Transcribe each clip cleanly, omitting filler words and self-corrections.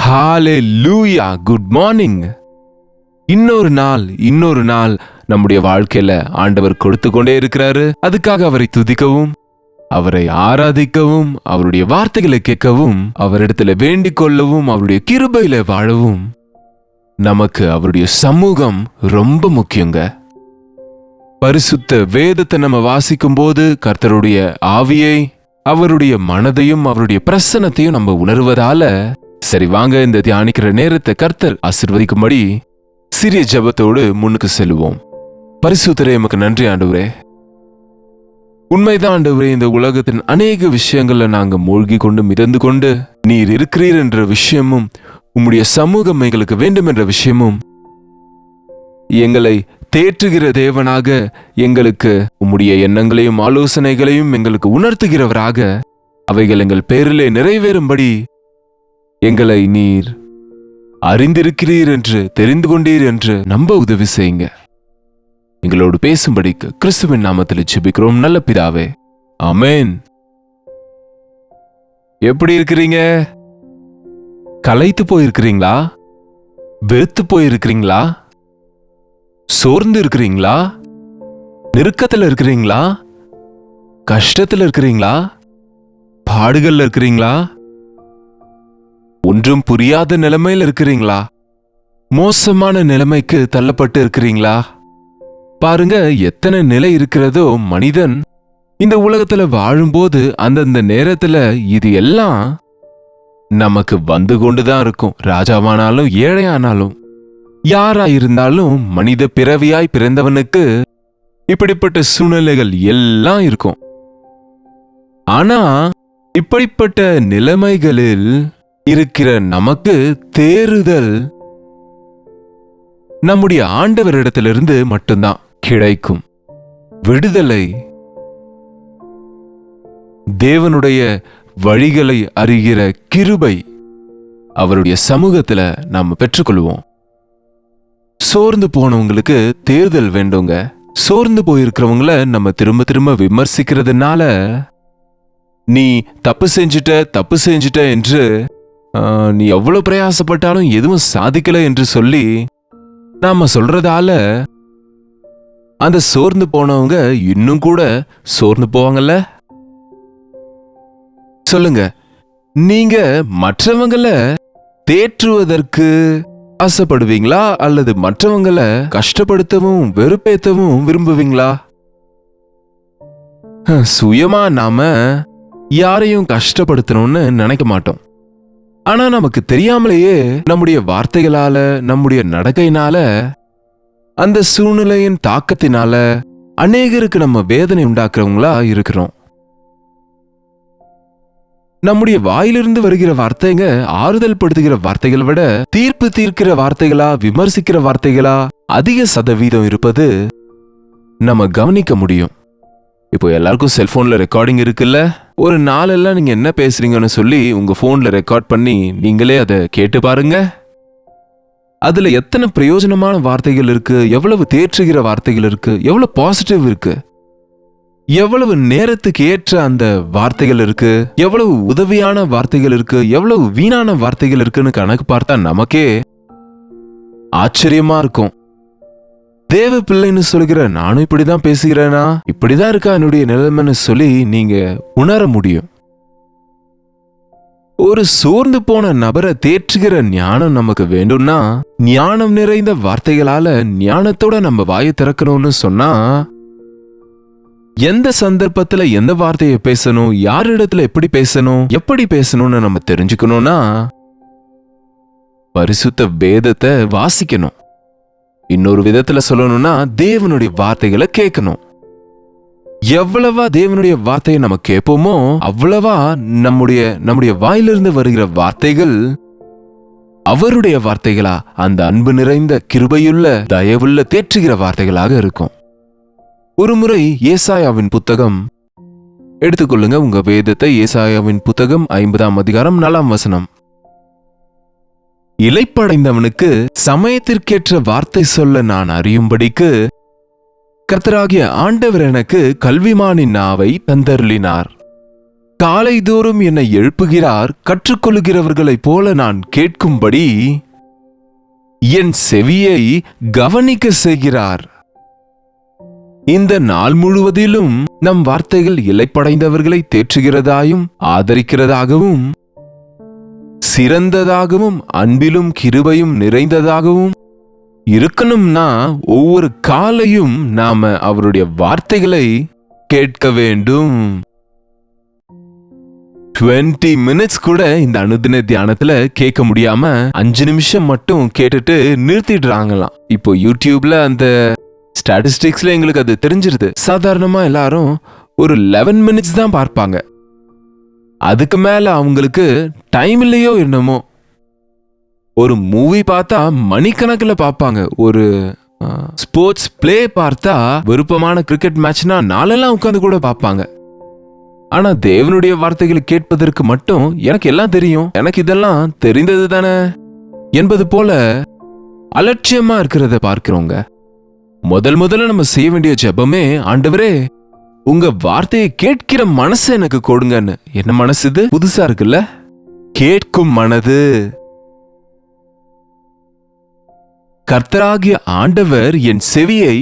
ஹalleluya, good morning. இன்னொரு நாள் நம்முடைய வாழ்க்கையில ஆண்டவர் கொடுத்து கொண்டே இருக்கிறாரு. அதுக்காக அவரை துதிக்கவும், அவரை ஆராதிக்கவும், அவருடைய வார்த்தைகளை கேட்கவும், அவரிடத்துல வேண்டிக் கொள்ளவும், அவருடைய கிருபையில வாழவும் நமக்கு அவருடைய சமூகம் ரொம்ப முக்கியங்க. பரிசுத்த வேதத்தை நம்ம வாசிக்கும் போது கர்த்தருடைய ஆவியை, அவருடைய மனதையும், அவருடைய பிரசன்னத்தையும் நம்ம உணர்வதால, சரி வாங்க இந்த தியானிக்கிற நேரத்தை கர்த்தர் ஆசீர்வதிக்கும்படி சிறிய ஜெபத்தோடு முன்னுக்கு செல்வோம். பரிசுத்தரே, எமக்கு நன்றி ஆண்டவரே. உண்மைதான் ஆண்டவரே, இந்த உலகத்தின் அநேக விஷயங்கள்ல நாங்க மூழ்கி கொண்டு மிதந்து கொண்டு நீர் இருக்கிறீர் என்ற விஷயமும், உம்முடைய சமூகம் எங்களுக்கு வேண்டும் என்ற விஷயமும், எங்களை தேற்றுகிற தேவனாக எங்களுக்கு உம்முடைய எண்ணங்களையும் ஆலோசனைகளையும் எங்களுக்கு உணர்த்துகிறவராக அவைகள் எங்கள் பேரிலே நிறைவேறும்படி எங்களை நீர் அறிந்திருக்கிறீர் என்று, தெரிந்து கொண்டீர் என்று நம்ப உதவி செய்யுங்க. எங்களோடு பேசும்படிக்கு கிறிஸ்துவின் நாமத்தில் ஜெபிக்கிறோம் நல்ல பிதாவே, ஆமென். எப்படி இருக்கிறீங்க? களைத்து போயிருக்கிறீங்களா? வெறுத்து போயிருக்கிறீங்களா? சோர்ந்து இருக்கிறீங்களா? நெருக்கத்தில் இருக்கிறீங்களா? கஷ்டத்தில் இருக்கிறீங்களா? பாடுகள்ல இருக்கிறீங்களா? ஒன்றும் புரியாத நிலைமையில் இருக்கிறீங்களா? மோசமான நிலைமைக்கு தள்ளப்பட்டு இருக்கிறீங்களா? பாருங்க, எத்தனை நிலை இருக்கிறதோ மனிதன் இந்த உலகத்துல வாழும்போது அந்தந்த நேரத்துல இது எல்லாம் நமக்கு வந்து கொண்டுதான் இருக்கும். ராஜாவானாலும் ஏழையானாலும் யாரா இருந்தாலும் மனித பிறவியாய் பிறந்தவனுக்கு இப்படிப்பட்ட சூழ்நிலைகள் எல்லாம் இருக்கும். ஆனா இப்படிப்பட்ட நிலைமைகளில் இருக்கிற நமக்கு தேறுதல் நம்முடைய ஆண்டவரிடத்திலிருந்து மட்டும்தான் கிடைக்கும். விடுதலை தேவனுடைய வழிகளை அறிகிற கிருபை அவருடைய சமூகத்துல நாம் பெற்றுக்கொள்வோம். சோர்ந்து போனவங்களுக்கு தேர்தல் வேண்டுங்க. சோர்ந்து போயிருக்கிறவங்கள நம்ம திரும்ப திரும்ப விமர்சிக்கிறதுனால, நீ தப்பு செஞ்சுட்ட என்று, நீ எவ்வளவு பிரயாசப்பட்டாலும் எதுவும் சாதிக்கல என்று சொல்லி நாம சொல்றதால அந்த சோர்ந்து போனவங்க இன்னும் கூட சோர்ந்து போவாங்கல்ல. சொல்லுங்க, நீங்க மற்றவங்களை தேற்றுவதற்கு ஆசைப்படுவீங்களா அல்லது மற்றவங்களை கஷ்டப்படுத்தவும் வெறுப்பேற்றவும் விரும்புவீங்களா? சுயமா நாம யாரையும் கஷ்டப்படுத்தணும்னு நினைக்க மாட்டோம். ஆனா நமக்கு தெரியாமலேயே நம்முடைய வார்த்தைகளால, நம்முடைய நடக்கையினால, அந்த சூழ்நிலையின் தாக்கத்தினால அநேகருக்கு நம்ம வேதனை உண்டாக்குறவங்களா இருக்கிறோம். நம்முடைய வாயிலிருந்து வருகிற வார்த்தைங்க ஆறுதல் படுத்துகிற வார்த்தைகளை விட தீர்ப்பு தீர்க்கிற வார்த்தைகளா, விமர்சிக்கிற வார்த்தைகளா அதிக சதவீதம் இருப்பது நம்ம கவனிக்க முடியும். இப்போ எல்லாருக்கும் செல்போன்ல ரெக்கார்டிங் இருக்குல்ல. ஒரு நாளெல்லாம் நீங்க என்ன பேசுறீங்கன்னு சொல்லி உங்க போன்ல ரெக்கார்ட் பண்ணி நீங்களே அதை கேட்டு பாருங்க. அதுல எத்தனை பிரயோஜனமான வார்த்தைகள் இருக்கு, எவ்வளவு தேற்றுகிற வார்த்தைகள் இருக்கு, எவ்வளவு பாசிட்டிவ் இருக்கு, எவ்வளவு நேரத்துக்கு ஏற்ற அந்த வார்த்தைகள் இருக்கு, எவ்வளவு உதவியான வார்த்தைகள் இருக்கு, எவ்வளவு வீணான வார்த்தைகள் இருக்குன்னு கணக்கு பார்த்தா நமக்கே ஆச்சரியமா இருக்கும். தேவ பிள்ளைன்னு சொல்கிற நானும் இப்படிதான் பேசுகிறேனா, இப்படிதான் இருக்கா என்னுடைய நிலைமைன்னு சொல்லி நீங்க உணர முடியும். ஒரு சோர்ந்து போன நபரை தேற்றுகிற ஞானம் நமக்கு வேண்டும்னா, ஞானம் நிறைந்த வார்த்தைகளால ஞானத்தோட நம்ம வாயை திறக்கணும்னு சொன்னா, எந்த சந்தர்ப்பத்துல எந்த வார்த்தையை பேசணும், யாரிடத்துல எப்படி பேசணும்னு நம்ம தெரிஞ்சுக்கணும்னா, பரிசுத்த வேதத்தை வாசிக்கணும். இன்னொரு விதத்துல சொல்லணும்னா, தேவனுடைய வார்த்தைகளை கேட்கணும். எவ்வளவா தேவனுடைய வார்த்தையை நம்ம கேட்போமோ அவ்வளவா நம்முடைய வாயிலிருந்து வருகிற வார்த்தைகள் அவருடைய வார்த்தைகளா, அந்த அன்பு நிறைந்த கிருபையுள்ள தயவுள்ள தேற்றுகிற வார்த்தைகளாக இருக்கும். ஒரு முறை ஏசாயாவின் புத்தகம் எடுத்துக்கொள்ளுங்க, உங்க வேதத்தை. ஏசாயாவின் புத்தகம் 50ஆம் அதிகாரம் 4ஆம் வசனம். இளைப்படைந்தவனுக்கு சமயத்திற்கேற்ற வார்த்தை சொல்ல நான் அறியும்படிக்கு கர்த்தராகிய ஆண்டவர் எனக்கு கல்விமானின் நாவை தந்தருளினார். காலைதோறும் என்னை எழுப்புகிறார், கற்றுக்கொள்கிறவர்களைப் போல நான் கேட்கும்படி என் செவியை கவனிக்க செய்கிறார். இந்த நாள் முழுவதிலும் நம் வார்த்தைகள் இலைப்படைந்தவர்களை தேற்றுகிறதாயும் ஆதரிக்கிறதாகவும் சிறந்ததாகவும் அன்பிலும் கிருபையும் நிறைந்ததாகவும் இருக்கணும்னா ஒவ்வொரு காலையும் நாம அவருடைய வார்த்தைகளை கேட்க வேண்டும். 20 மினிட்ஸ் கூட இந்த அனுதின தியானத்துல கேட்க முடியாம 5 நிமிஷம் மட்டும் கேட்டுட்டு நிறுத்திடுறாங்களாம். இப்போ யூடியூப்ல அந்த ஸ்டாட்டிஸ்டிக்ஸ்ல எங்களுக்கு அது தெரிஞ்சிருது. சாதாரணமா எல்லாரும் ஒரு 11 மினிட்ஸ் தான் பார்ப்பாங்க. அதுக்கு மேல அவங்களுக்கு டைம் இல்லையோ என்னமோ. ஒரு மூவி பார்த்தா மணிக்கணக்கில் பார்ப்பாங்க. ஒரு ஸ்போர்ட்ஸ் பிளே பார்த்தா விருப்பமான கிரிக்கெட் மேட்ச்னா நாளெல்லாம் உட்காந்து கூட பார்ப்பாங்க. ஆனா தேவனுடைய வார்த்தைகளை கேட்பதற்கு மட்டும் எனக்கு எல்லாம் தெரியும், எனக்கு இதெல்லாம் தெரிந்தது தானே என்பது போல அலட்சியமா இருக்கிறத பார்க்கிறோங்க. முதல்ல நம்ம செய்ய வேண்டிய ஜெபமே, ஆண்டவரே உங்க வார்த்தையை கேட்கிற மனசு எனக்கு கொடுங்கன்னு. என்ன மனசு இது? புதுசா இருக்குல்ல, கேட்கும் மனது. கர்த்தராகிய ஆண்டவர் என் செவியை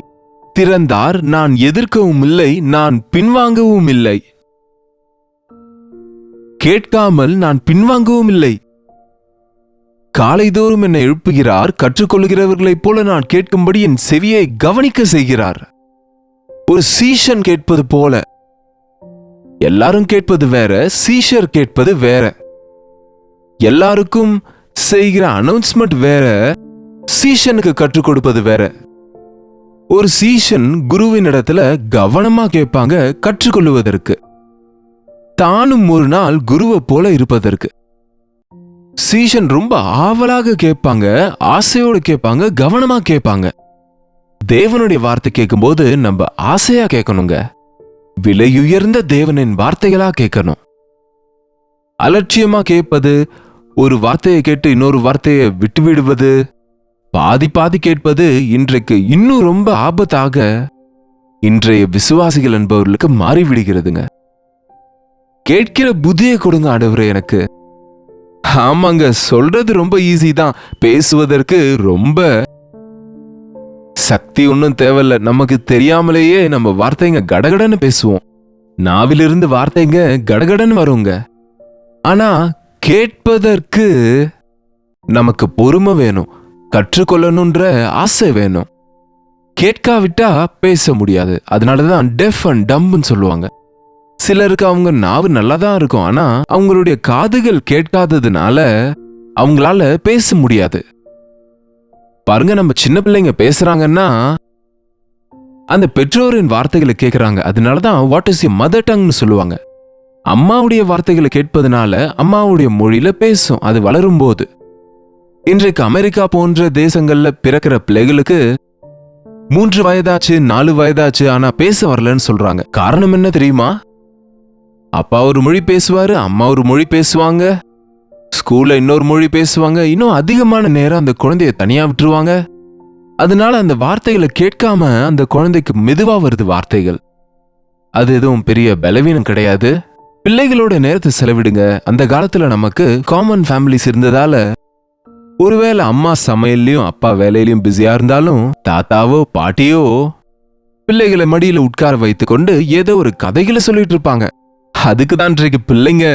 திறந்தார், நான் எதிர்க்கவும் இல்லை, நான் பின்வாங்கவும் இல்லை. கேட்காமல் நான் பின்வாங்கவும் இல்லை. காலைதோறும் என்னை எழுப்புகிறார், கற்றுக்கொள்கிறவர்களைப் போல நான் கேட்கும்படி என் செவியை கவனிக்க செய்கிறார். ஒரு சீஷன் கேட்பது போல. எல்லாரும் கேட்பது வேற, சீஷர் கேட்பது வேற. எல்லாருக்கும் செய்கிற அனௌன்ஸ்மெண்ட் வேற, சீஷனுக்கு கற்றுக் கொடுப்பது வேற. ஒரு சீஷன் குருவின் இடத்துல கவனமா கேட்பாங்க கற்றுக்கொள்வதற்கு, தானும் ஒரு நாள் குருவை போல இருப்பதற்கு. சீஷன் ரொம்ப ஆவலாக கேட்பாங்க, ஆசையோடு கேட்பாங்க, கவனமா கேட்பாங்க. தேவனுடைய வார்த்தை கேட்கும்போது நம்ம ஆசையா கேட்கணுங்க. விலையுயர்ந்த தேவனின் வார்த்தைகளா கேட்கணும். அலட்சியமா கேட்பது, ஒரு வார்த்தையை கேட்டு இன்னொரு வார்த்தையை விட்டு விடுவது, பாதி பாதி கேட்பது இன்றைக்கு இன்னும் ரொம்ப ஆபத்தாக இன்றைய விசுவாசிகள் என்பவர்களுக்கு மாறிவிடுகிறதுங்க. கேட்கிற புத்தியை கொடுங்க ஆண்டவரே எனக்கு. ஆமாங்க, சொல்றது ரொம்ப ஈஸி தான், பேசுவதற்கு ரொம்ப சக்தி ஒன்றும் தேவையில்ல. நமக்கு தெரியாமலேயே நம்ம வார்த்தைங்க கடகடன்னு பேசுவோம். நாவிலிருந்து வார்த்தைங்க கடகடன்னு வருங்க. ஆனா கேட்பதற்கு நமக்கு பொறுமை வேணும், கற்றுக்கொள்ளணுன்ற ஆசை வேணும். கேட்காவிட்டா பேச முடியாது. அதனாலதான் டெஃப் அண்ட் டம்ப்னு சொல்லுவாங்க. சிலருக்கு அவங்க நாவு நல்லா தான் இருக்கும், ஆனா அவங்களுடைய காதுகள் கேட்காததுனால அவங்களால பேச முடியாது. பாருங்க, நம்ம சின்ன பிள்ளைங்க பேசுறாங்கன்னா அந்த பெற்றோரின் வார்த்தைகளை கேட்கறாங்க. அதனாலதான் வாட் இஸ் யுவர் மதர் டங்னு சொல்லுவாங்க. அம்மாவுடைய வார்த்தைகளை கேட்பதனால அம்மாவுடைய மொழியில பேசும் அது வளரும் போது. இன்றைக்கு அமெரிக்கா போன்ற தேசங்கள்ல பிறக்கிற பிள்ளைகளுக்கு 3 வயதாச்சு 4 வயதாச்சு ஆனா பேச வரலன்னு சொல்றாங்க. காரணம் என்ன தெரியுமா? அப்பா ஒரு மொழி பேசுவாரு, அம்மா ஒரு மொழி பேசுவாங்க, ஸ்கூல்ல இன்னொரு மொழி பேசுவாங்க, இன்னும் அதிகமான நேரம் அந்த குழந்தைய தனியா விட்டுருவாங்க. அதனால அந்த வார்த்தைகளை கேட்காம அந்த குழந்தைக்கு மெதுவா வருது வார்த்தைகள். அது எதுவும் பெரிய பலவீனம் கிடையாது. பிள்ளைகளோட நேரத்தை செலவிடுங்க. அந்த காலத்துல நமக்கு காமன் ஃபேமிலிஸ் இருந்ததால ஒருவேளை அம்மா சமையல்லையும் அப்பா வேலையிலையும் பிஸியா இருந்தாலும் தாத்தாவோ பாட்டியோ பிள்ளைகளை மடியில உட்கார வைத்துக் கொண்டு ஏதோ ஒரு கதைகளை சொல்லிட்டு இருப்பாங்க. அதுக்குதான் இன்றைக்கு பிள்ளைங்க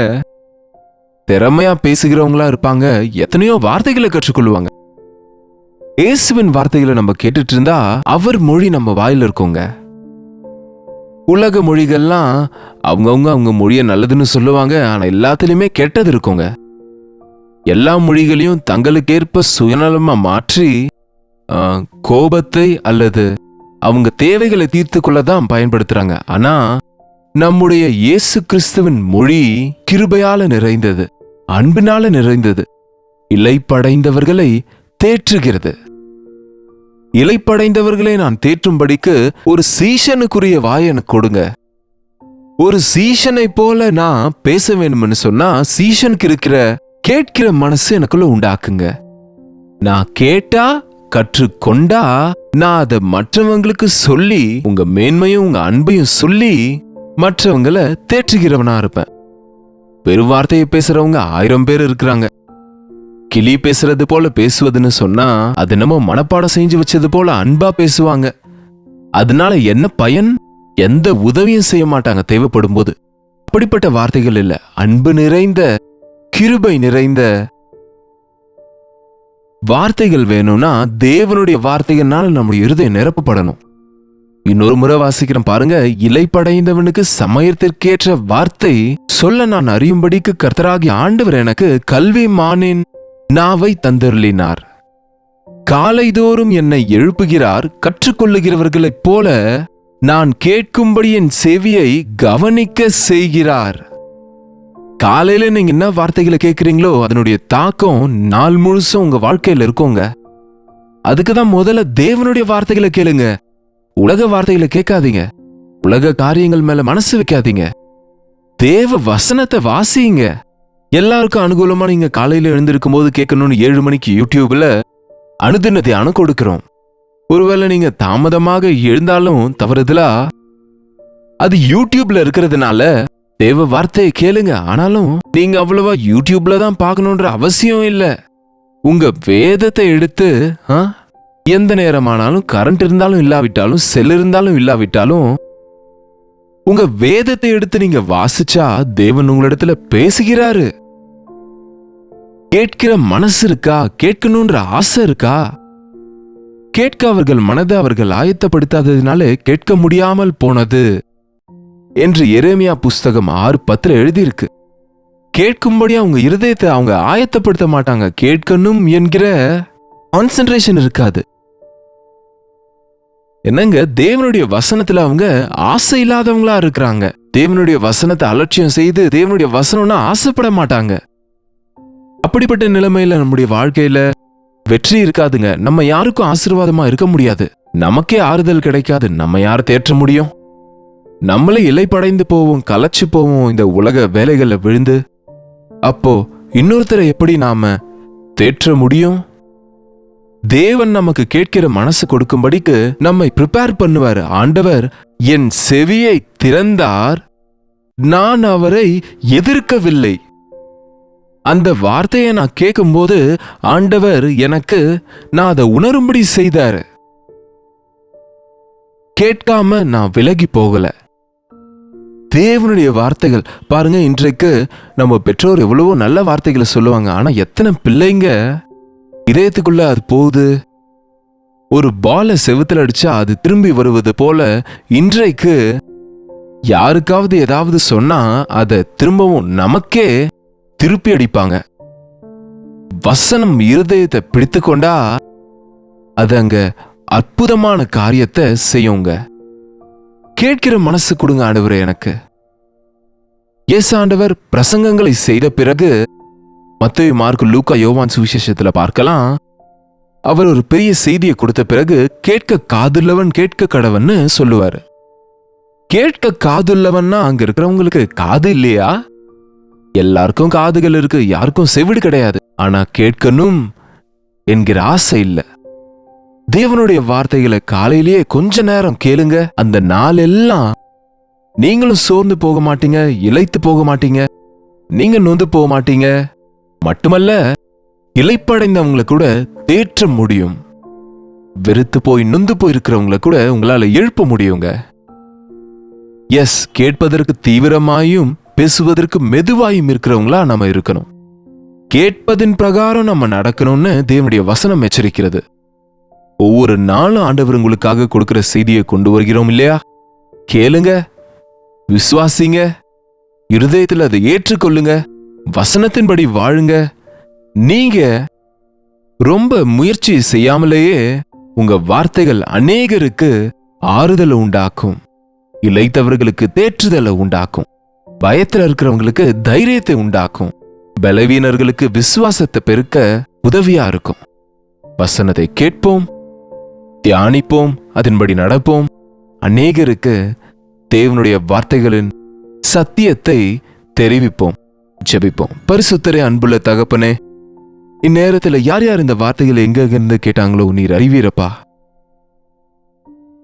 திறமையா பேசுகிறவங்களா இருப்பாங்க, எத்தனையோ வார்த்தைகளை கற்றுக்கொள்வாங்க. இயேசுவின் வார்த்தைகளை நம்ம கேட்டுட்டு இருந்தா அவர் மொழி நம்ம வாயில இருக்குங்க. உலக மொழிகள்லாம் அவங்க மொழியை நல்லதுன்னு சொல்லுவாங்க, ஆனா எல்லாத்துலயுமே கெட்டது இருக்குங்க. எல்லா மொழிகளையும் தங்களுக்கேற்ப சுயநலமா மாற்றி கோபத்தை அல்லது அவங்க தேவைகளை தீர்த்து கொள்ளதான் பயன்படுத்துறாங்க. ஆனா நம்முடைய இயேசு கிறிஸ்துவின் மொழி கிருபையால நிறைந்தது, அன்பினால நிறைந்தது, இலைப்படைந்தவர்களை தேற்றுகிறது. இலைப்படைந்தவர்களை நான் தேற்றும்படிக்கு ஒரு சீஷனுக்குரிய வாய் எனக்கு கொடுங்க. ஒரு சீஷனை போல நான் பேச வேண்டும்னு சொன்னா சீஷனுக்கு இருக்கிற கேட்கிற மனசு எனக்குள்ள உண்டாக்குங்க. நான் கேட்டா கற்றுக்கொண்டா நான் அதை மற்றவங்களுக்கு சொல்லி உங்க மேன்மையும் உங்க அன்பையும் சொல்லி மற்றவங்களை தேற்றுகிறவனா இருப்பேன். வெறும் வார்த்தையை பேசுறவங்க 1000 பேர் இருக்கிறாங்க. கிளி பேசுறது போல பேசுவதுன்னு சொன்னா அது நம்ம மனப்பாடம் செஞ்சு வச்சது போல அன்பா பேசுவாங்க. அதனால என்ன பயன்? எந்த உதவியும் செய்ய மாட்டாங்க தேவைப்படும் போது. அப்படிப்பட்ட வார்த்தைகள் இல்ல, அன்பு நிறைந்த, கிருபை நிறைந்த வார்த்தைகள் வேணும்னா தேவனுடைய வார்த்தைகள்னால நம்முடைய இருதயம் நிரப்பப்படணும். இன்னொரு முறை வாசிக்கிறேன் பாருங்க. இலைப்படைந்தவனுக்கு சமயத்திற்கேற்ற வார்த்தை சொல்ல நான் அறியும்படிக்கு கர்த்தராகிய ஆண்டவர் எனக்கு கல்வி மானின் நாவை தந்தருளினார். காலைதோறும் என்னை எழுப்புகிறார். கற்றுக்கொள்ளுகிறவர்களைப் போல நான் கேட்கும்படி என் செவியை கவனிக்க செய்கிறார். காலையில நீங்க என்ன வார்த்தைகளை கேட்கிறீங்களோ அதனுடைய தாக்கம் நாள் முழுசும் உங்க வாழ்க்கையில இருக்குங்க. அதுக்குதான் முதல்ல தேவனுடைய வார்த்தைகளை கேளுங்க. உலக வார்த்தைகளை கேட்காதீங்க. உலக காரியங்கள் மேல மனசு வைக்காதீங்க. தேவ வசனத்தை வாசிங்க. எல்லாருக்கும் அனுகூலமா நீங்க காலையில எழுந்திருக்கும் போது கேட்கணும்னு 7 மணிக்கு யூடியூப்ல அனுதின தியானம் கொடுக்கிறோம். ஒருவேளை நீங்க தாமதமாக எழுந்தாலும் தவறுதலா அது யூடியூப்ல இருக்கிறதுனால தேவ வார்த்தையை கேளுங்க. ஆனாலும் நீங்க அவ்வளவா யூடியூப்ல தான் பார்க்கணுன்ற அவசியம் இல்ல. உங்க வேதத்தை எடுத்து எந்த நேரமானாலும், கரண்ட் இருந்தாலும் இல்லாவிட்டாலும், செல் இருந்தாலும் இல்லாவிட்டாலும், உங்க வேதத்தை எடுத்து நீங்க வாசிச்சா தேவன் உங்களிடத்துல பேசுகிறாரு. கேட்கிற மனசு இருக்கா? கேட்கணும்ன்ற ஆசை இருக்கா? கேட்க அவர்கள் மனதை அவர்கள் ஆயத்தப்படுத்தாததினாலே கேட்க முடியாமல் போனது என்று எரேமியா புஸ்தகம் 6:10 எழுதியிருக்கு. கேட்கும்படி அவங்க இருதயத்தை அவங்க ஆயத்தப்படுத்த மாட்டாங்க. கேட்கணும் என்கிற கான்சென்ட்ரேஷன் இருக்காது. என்னங்க, தேவனுடைய வசனத்துல அவங்க ஆசை இல்லாதவங்களா இருக்கிறாங்க. தேவனுடைய வசனத்தை அலட்சியம் செய்து தேவனுடைய வசனம்னா ஆசைப்பட மாட்டாங்க. அப்படிப்பட்ட நிலைமையில நம்முடைய வாழ்க்கையில வெற்றி இருக்காதுங்க. நம்ம யாருக்கும் ஆசீர்வாதமா இருக்க முடியாது. நமக்கே ஆறுதல் கிடைக்காது. நம்ம யாரை தேற்ற முடியும்? நம்மளே இலைப்படைந்து போவோம், கலைச்சு போவோம் இந்த உலக வேலைகளை விழுந்து. அப்போ இன்னொருத்தரை எப்படி நாம தேற்ற முடியும்? தேவன் நமக்கு கேட்கிற மனசு கொடுக்கும்படிக்கு நம்மை ப்ரிப்பேர் பண்ணுவார். ஆண்டவர் என் செவியை திறந்தார், நான் அவரை எதிர்க்கவில்லை. அந்த வார்த்தையை நான் கேட்கும்போது ஆண்டவர் எனக்கு நான் அதை உணரும்படி செய்தார். கேட்காம நான் விலகி போகல. தேவனுடைய வார்த்தைகள் பாருங்க. இன்றைக்கு நம்ம பெற்றோர் எவ்வளவோ நல்ல வார்த்தைகளை சொல்லுவாங்க. ஆனா எத்தனை பிள்ளைங்க இதயத்துக்குள்ள அது போகுது? ஒரு பாலை செவுத்துல அடிச்சா அது திரும்பி வருவது போல இன்றைக்கு யாருக்காவது ஏதாவது சொன்னா அதை திரும்பவும் நமக்கே திருப்பி அடிப்பாங்க. வசனம் இருதயத்தை பிடித்து கொண்டா அது அங்க அற்புதமான காரியத்தை செய்யுங்க. கேட்கிற மனசு கொடுங்க ஆண்டவரே எனக்கு. இயேசு ஆண்டவர் பிரசங்கங்களை செய்த பிறகு மத்தேயு, மார்க்கு, லூக்கா, யோவான் சுவிசேஷத்துல பார்க்கலாம். அவர் ஒரு பெரிய செய்தியை கொடுத்த பிறகு கேட்க காதுள்ளவன் கேட்க கடவன்னு சொல்லுவாரு. கேட்க காதுள்ளவன்னா அங்க இருக்கிறவங்களுக்கு காது இல்லையா? எல்லாருக்கும் காதுகள் இருக்கு, யாருக்கும் செவிடு கிடையாது. ஆனா கேட்கணும் என்கிற ஆசை இல்ல. தேவனுடைய வார்த்தைகளை காலையிலேயே கொஞ்ச நேரம் கேளுங்க. அந்த நாள் எல்லாம் நீங்களும் சோர்ந்து போக மாட்டீங்க, இளைத்து போக மாட்டீங்க, நீங்க நொந்து போக மாட்டீங்க. மட்டுமல்ல, இளைப்படைந்தவங்களை கூட தேற்ற முடியும். வெறுத்து போய் நொந்து போயிருக்கிறவங்களை கூட உங்களால எழுப்ப முடியுங்க. எஸ், கேட்பதற்கு தீவிரமாயும் பேசுவதற்கு மெதுவாயும் இருக்கிறவங்களா நம்ம இருக்கணும். கேட்பதின் பிரகாரம் நம்ம நடக்கணும்னு தேவனுடைய வசனம் எச்சரிக்கிறது. ஒவ்வொரு நாளும் ஆண்டவர் உங்களுக்காக கொடுக்கிற செய்தியை கொண்டு வருகிறோம் இல்லையா? கேளுங்க, விசுவாசிங்க, இருதயத்தில் அதை ஏற்றுக்கொள்ளுங்க, வசனத்தின்படி வாழுங்க. நீங்க ரொம்ப முயற்சி செய்யாமலேயே உங்க வார்த்தைகள் அநேகருக்கு ஆறுதலை உண்டாக்கும், இளைத்தவர்களுக்கு தேற்றுதலை உண்டாக்கும், பயத்தில் இருக்கிறவங்களுக்கு தைரியத்தை உண்டாக்கும், பலவீனர்களுக்கு விசுவாசத்தை பெருக்க உதவியா இருக்கும். வசனத்தை கேட்போம், தியானிப்போம், அதன்படி நடப்போம். அநேகருக்கு தேவனுடைய வார்த்தைகளின் சத்தியத்தை தெரிவிப்போம். ஜெபிப்போம். பரிசுத்தரே, அன்புள்ள தகப்பனே, இந்நேரத்தில் யார் யார் இந்த வார்த்தைகளை எங்கிருந்து கேட்டாங்களோ நீர் அறிவீரப்பா.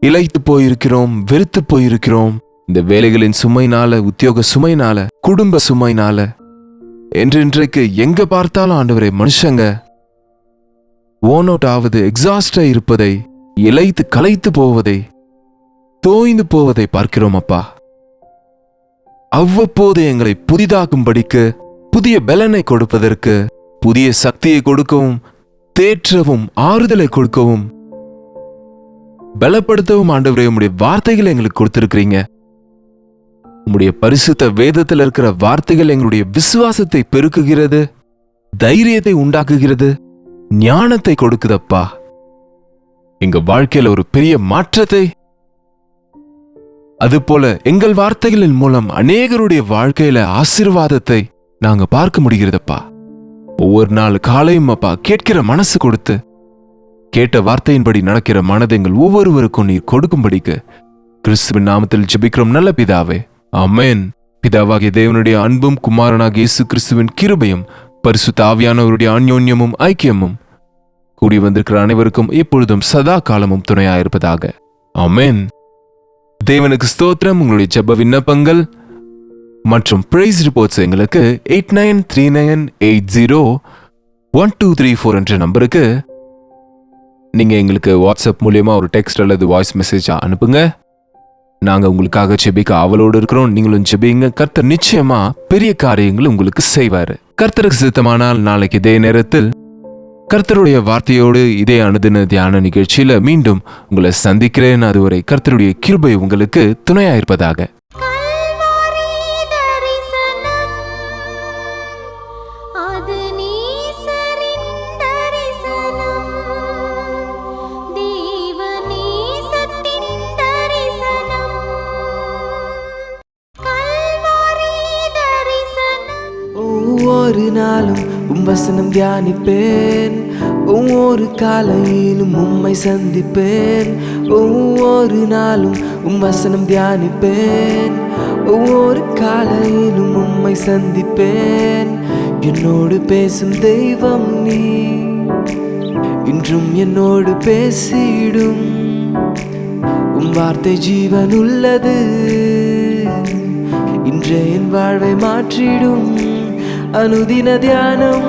இளைத்து போயிருக்கிறோம், வெறுத்து போயிருக்கிறோம். இந்த வேலைகளின் சுமைனால, உத்தியோக சுமைனால, குடும்ப சுமைனால, என்று இன்றைக்கு எங்க பார்த்தாலும் ஆண்டவரே மனுஷங்க ஓன் அவுட் ஆவது, எக்ஸாஸ்டா இருப்பதை, இளைத்து களைத்து போவதை, தோய்ந்து போவதை பார்க்கிறோம் அப்பா. அவ்வப்போது எங்களை புதிதாக்கும்படிக்கு, புதிய பலனை கொடுப்பதற்கு, புதிய சக்தியை கொடுக்கவும், தேற்றவும், ஆறுதலை கொடுக்கவும், பலப்படுத்தவும் ஆண்டவரே உம்முடைய வார்த்தைகளை எங்களுக்கு கொடுத்திருக்கிறீங்க. உம்முடைய பரிசுத்த வேதத்தில் இருக்கிற வார்த்தைகள் எங்களுடைய விசுவாசத்தை பெருக்குகிறது, தைரியத்தை உண்டாக்குகிறது, ஞானத்தை கொடுக்குதப்பா. எங்க வாழ்க்கையில ஒரு பெரிய மாற்றத்தை, அதுபோல எங்கள் வார்த்தைகளின் மூலம் அநேகருடைய வாழ்க்கையில ஆசீர்வாதத்தை நாங்க பார்க்க முடிகிறதப்பா. ஒவ்வொரு நாள் காலையும் அப்பா கேட்கிற மனசு கொடுத்து, கேட்ட வார்த்தையின்படி நடக்கிற மனதை எங்கள் ஒவ்வொருவருக்கும் நீர் கொடுக்கும்படிக்கு கிறிஸ்துவின் நாமத்தில் ஜெபிக்கிறோம் நல்ல பிதாவே, ஆமென். பிதாவாகிய தேவனுடைய அன்பும் குமாரனாகிய இயேசு கிறிஸ்துவின் கிருபையும் பரிசுத்த ஆவியானவருடைய அந்யோன்யமும் ஐக்கியமும் கூடி வந்திருக்கிற அனைவருக்கும் இப்பொழுதும் சதா காலமும் துணையாயிருப்பதாக, ஆமென். தேவனுக்கு ஸ்தோத்திரம். உங்களுடைய ஜெப விண்ணப்பங்கள் மற்றும் பிரைஸ் ரிப்போர்ட்ஸ் எங்களுக்கு 8939801234 என்ற நம்பருக்கு நீங்க எங்களுக்கு வாட்ஸ்அப் மூலியமா ஒரு டெக்ஸ்ட் அல்லது வாய்ஸ் மெசேஜ் அனுப்புங்க. நாங்க உங்களுக்காக ஜெபிக்க ஆவலோடு இருக்கிறோம். நீங்களும் ஜெபிங்க. கர்த்தர் நிச்சயமா பெரிய காரியங்கள் உங்களுக்கு செய்வாரு. கர்த்தருக்கு சித்தமானால் நாளைக்கு இதே நேரத்தில் கர்த்தருடைய வார்த்தையோடு இதே அனுதின தியான நிகழ்ச்சியில மீண்டும் உங்களை சந்திக்கிறேன். அதுவரை கர்த்தருடைய கிருபை உங்களுக்கு துணையாயிருப்பதாக. ஒவ்வொரு நாளும் வசனம் தியானிப்பேன், ஒவ்வொரு காலையிலும் உம்மை சந்திப்பேன். ஒவ்வொரு நாளும் வசனம் தியானிப்பேன், ஒவ்வொரு காலையிலும் உம்மை சந்திப்பேன். என்னோடு பேசும் தெய்வம் நீ, இன்றும் என்னோடு பேசிடும். வார்த்தை ஜீவன் உள்ளது, இன்றே என் வாழ்வை மாற்றிடும். அனுதின தியானம்